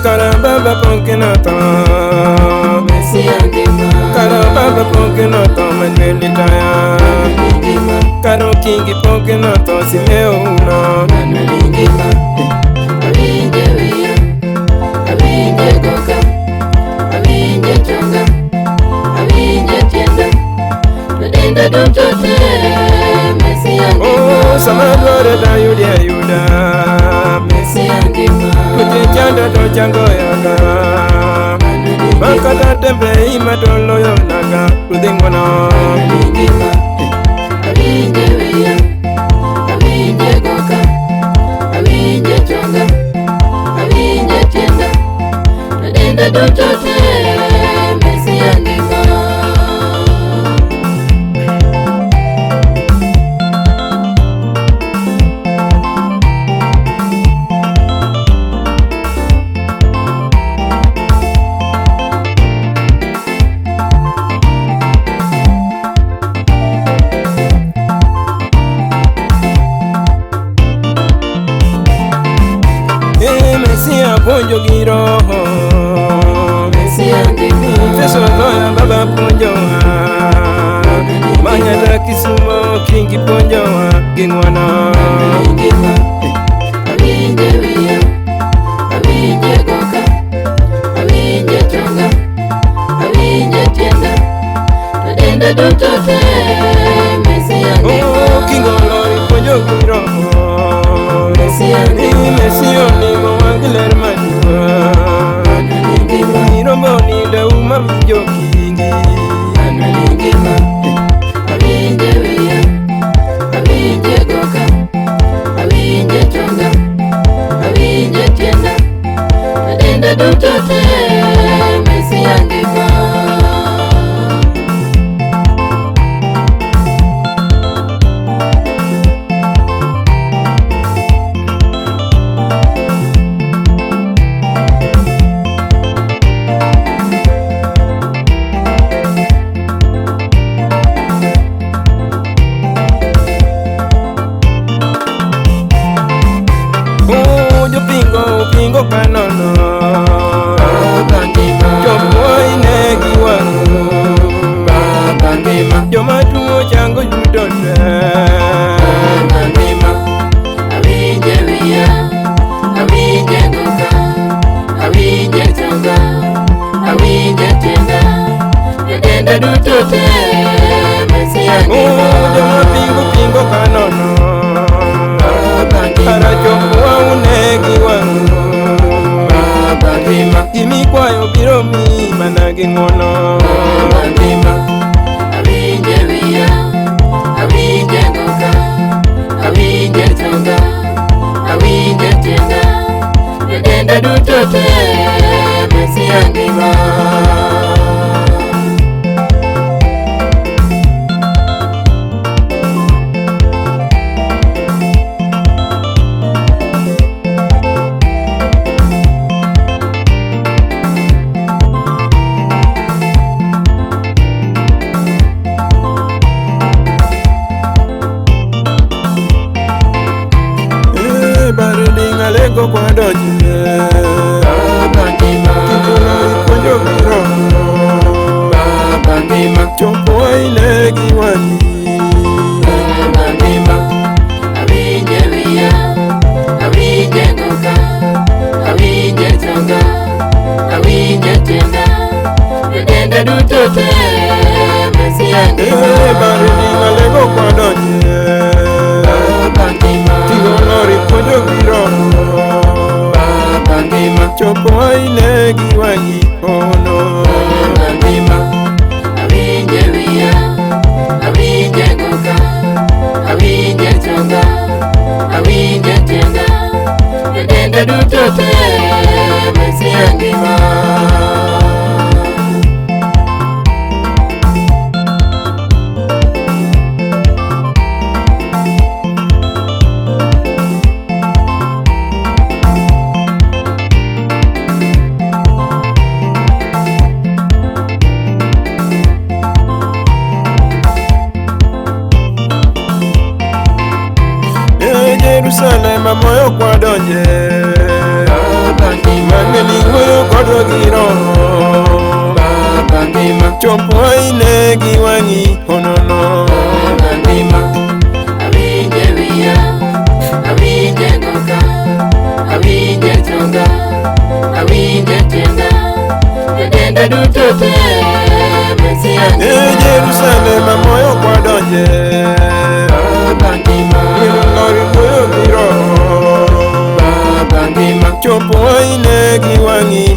Karababa ponkenata Karababa ponkenata Manuelitaya Karo kingi ponkenata Simeona Oh, Samadore da Yuda Yuda Kutichanda to chango yaga Bakata tembe imadolo yonaga Kudingwana Mesia ponjo giro Teso doya baba ponjo Manya da kisumo kingi ponjo Gingwana Oh, kingolori ponjo giro Mesio ni mwangiler madua Nirombo ni da umamijo kingi Pingo panono Jomoi negi wangu Joma tuo chango judote Joma pingo panono Para jomwa unegi wangu Imi kwa yo biromi managi ngono Lego kwa doji Kikunari konjo giro Chompo ilegi wani Baruninga lego kwa doji Kikunari konjo giro Chopo ilegi wani ono Jerusalem moyo kwa donje Maneni ile Baba ngima, Lori moyo kiro Baba ngima, chopo ile giwangi